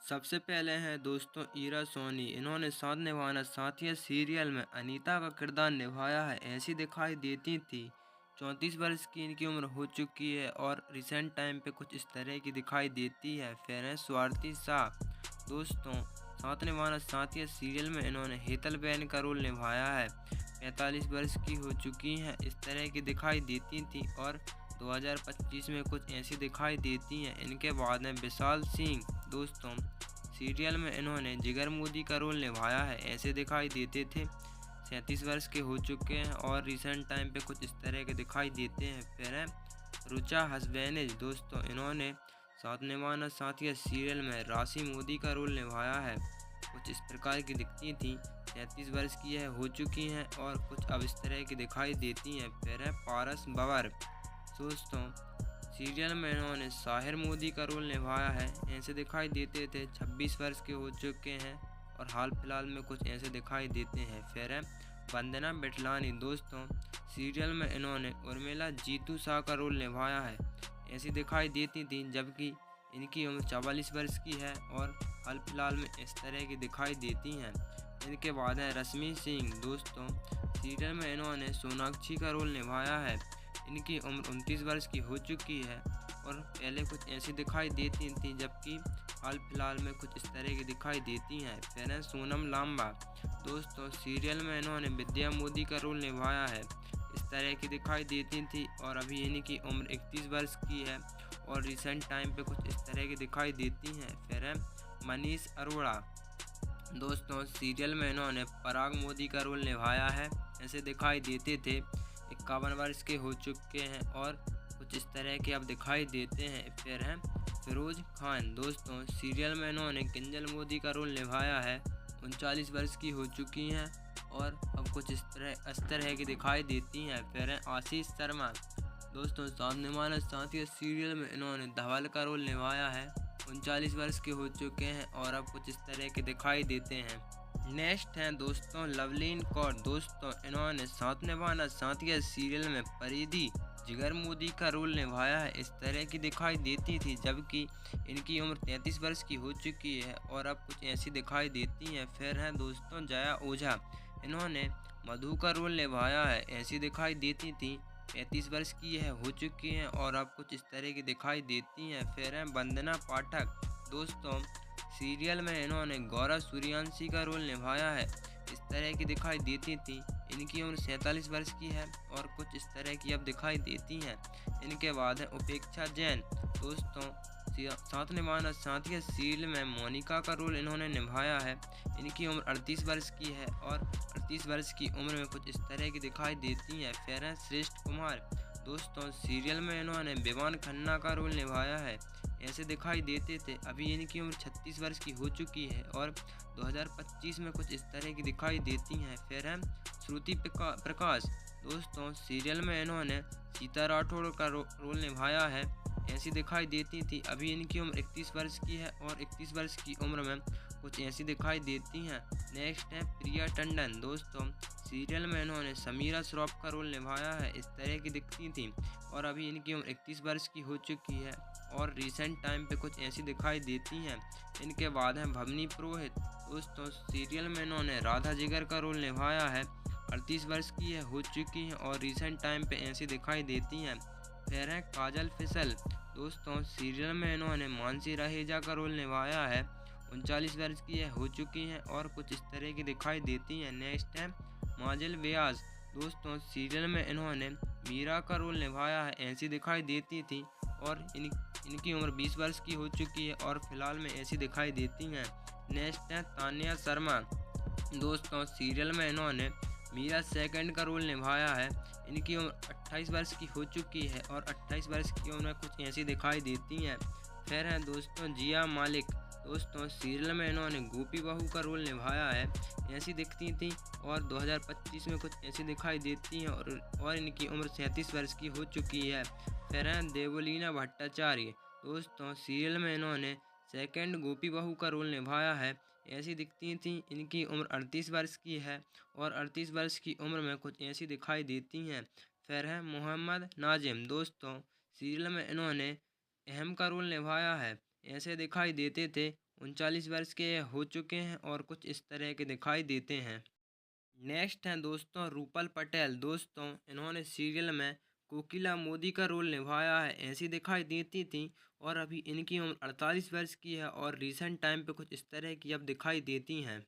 सबसे पहले हैं दोस्तों ईरा सोनी। इन्होंने साथ निभाना साथिया सीरियल में अनीता का किरदार निभाया है। ऐसी दिखाई देती थी। 34 वर्ष की इनकी उम्र हो चुकी है और रिसेंट टाइम पे कुछ इस तरह की दिखाई देती है। फिर है स्वाति शाह। दोस्तों साथ निभाना साथिया सीरियल में इन्होंने हेतल बहन का रोल निभाया है। 45 वर्ष की हो चुकी हैं, इस तरह की दिखाई देती थी और 2025 में कुछ ऐसी दिखाई देती हैं। इनके बाद में विशाल सिंह। दोस्तों सीरियल में इन्होंने जिगर मोदी का रोल निभाया है। ऐसे दिखाई देते थे। 37 वर्ष के हो चुके हैं और रिसेंट टाइम पे कुछ इस तरह के दिखाई देते हैं। फिर है रुचा हसबैनेज। दोस्तों इन्होंने साथ निभाना साथिया सीरियल में राशि मोदी का रोल निभाया है। कुछ इस प्रकार की दिखती थी। 33 वर्ष की है हो चुकी हैं और कुछ अब इस तरह की दिखाई देती हैं। फिर है पारस बबर। दोस्तों सीरियल में इन्होंने साहिर मोदी का रोल निभाया है। ऐसे दिखाई देते थे। 26 वर्ष के हो चुके हैं और हाल फिलहाल में कुछ ऐसे दिखाई देते हैं। फिर है वंदना बिटलानी। दोस्तों सीरियल में इन्होंने उर्मिला जीतू शाह का रोल निभाया है। ऐसी दिखाई देती थी, जबकि इनकी उम्र 44 वर्ष की है और हाल फिलहाल में इस तरह की दिखाई देती हैं। इनके बाद है रश्मि सिंह। दोस्तों सीरियल में इन्होंने सोनाक्षी का रोल निभाया है। इनकी उम्र 29 वर्ष की हो चुकी है और पहले कुछ ऐसी दिखाई देती थी, जबकि हाल फिलहाल में कुछ इस तरह की दिखाई देती हैं। फिर है सोनम लांबा। दोस्तों सीरियल में इन्होंने विद्या मोदी का रोल निभाया है। इस तरह की दिखाई देती थी और अभी इनकी उम्र 31 वर्ष की है और रिसेंट टाइम पे कुछ इस तरह की दिखाई देती हैं। फिर है मनीष अरोड़ा। दोस्तों सीरियल में इन्होंने पराग मोदी का रोल निभाया है। ऐसे दिखाई देते थे। 51 वर्ष के हो चुके हैं और कुछ इस तरह के अब दिखाई देते हैं। फिर हैं फिरोज खान। दोस्तों सीरियल में इन्होंने किंजल मोदी का रोल निभाया है। 39 वर्ष की हो चुकी हैं और अब कुछ इस तरह की दिखाई देती हैं। फिर हैं आशीष शर्मा। दोस्तों सामने माना साथिया सीरियल में इन्होंने धवल का रोल निभाया है। 39 वर्ष के हो चुके हैं और अब कुछ इस तरह के दिखाई देते हैं। नेक्स्ट हैं दोस्तों लवलीन कौर। दोस्तों इन्होंने साथ निभाना साथिया सीरियल में परिधि जिगर मोदी का रोल निभाया है। इस तरह की दिखाई देती थी, जबकि इनकी उम्र 33 वर्ष की हो चुकी है और अब कुछ ऐसी दिखाई देती हैं। फिर हैं दोस्तों जया ओझा। इन्होंने मधु का रोल निभाया है। ऐसी दिखाई देती थी। 35 वर्ष की है हो चुकी हैं और अब कुछ इस तरह की दिखाई देती हैं। फिर हैं वंदना पाठक। दोस्तों सीरियल में इन्होंने गौरव सूर्यवंशी का रोल निभाया है। इस तरह की दिखाई देती थी। इनकी उम्र 47 वर्ष की है और कुछ इस तरह की अब दिखाई देती हैं। इनके बाद है उपेक्षा जैन। दोस्तों साथ निभाना साथिया सीरियल में मोनिका का रोल इन्होंने निभाया है। इनकी उम्र 38 वर्ष की है और 38 वर्ष की उम्र में कुछ इस तरह की दिखाई देती हैं। फिर हैं श्रेष्ठ कुमार। दोस्तों सीरियल में इन्होंने विवान खन्ना का रोल निभाया है। ऐसे दिखाई देते थे। अभी इनकी उम्र 36 वर्ष की हो चुकी है और 2025 में कुछ इस तरह की दिखाई देती हैं। फिर हैं श्रुति प्रकाश। दोस्तों सीरियल में इन्होंने सीता राठौड़ का रोल निभाया है। ऐसी दिखाई देती थी। अभी इनकी उम्र 31 वर्ष की है और 31 वर्ष की उम्र में कुछ ऐसी दिखाई देती हैं। नेक्स्ट है प्रिया टंडन। दोस्तों सीरियल में इन्होंने समीरा श्रॉफ का रोल निभाया है। इस तरह की दिखती थी और अभी इनकी उम्र 31 वर्ष की हो चुकी है और रिसेंट टाइम पे कुछ ऐसी दिखाई देती हैं। इनके बाद हैं भवनी पुरोहित। दोस्तों सीरियल में इन्होंने राधा जिगर का रोल निभाया है। 38 वर्ष की है हो चुकी हैं और रिसेंट टाइम पे ऐसी दिखाई देती हैं। फिर हैं काजल फिसल। दोस्तों सीरियल में इन्होंने मानसी रहेजा का रोल निभाया है। 39 वर्ष की है हो चुकी हैं और कुछ इस तरह की दिखाई देती हैं। नेक्स्ट है माजिल व्यास। दोस्तों सीरियल में इन्होंने मीरा का रोल निभाया है। ऐसी दिखाई देती थी और इनकी उम्र 20 वर्ष की हो चुकी है और फिलहाल में ऐसी दिखाई देती हैं। नेक्स्ट है तानिया शर्मा। दोस्तों सीरियल में इन्होंने मीरा सेकंड का रोल निभाया है। इनकी उम्र 28 वर्ष की हो चुकी है और 28 वर्ष की उम्र में कुछ ऐसी दिखाई देती हैं। फिर हैं दोस्तों जिया मालिक। दोस्तों सीरियल में इन्होंने गोपी बहू का रोल निभाया है। ऐसी दिखती थी और 2025 में कुछ ऐसी दिखाई देती हैं और इनकी उम्र 37 वर्ष की हो चुकी है। फिर हैं देवलीना भट्टाचार्य। दोस्तों सीरियल में इन्होंने सेकंड गोपी बहू का रोल निभाया है। ऐसी दिखती थी। इनकी उम्र 38 वर्ष की है और 38 वर्ष की उम्र में कुछ ऐसी दिखाई देती हैं। फिर है मोहम्मद नाजिम। दोस्तों सीरियल में इन्होंने अहम का रोल निभाया है। ऐसे दिखाई देते थे। 39 वर्ष के हो चुके हैं और कुछ इस तरह के दिखाई देते हैं। नेक्स्ट हैं दोस्तों रूपल पटेल। दोस्तों इन्होंने सीरियल में कोकिला मोदी का रोल निभाया है, ऐसी दिखाई देती थी। और अभी इनकी उम्र 48 वर्ष की है और रिसेंट टाइम पे कुछ इस तरह की अब दिखाई देती हैं।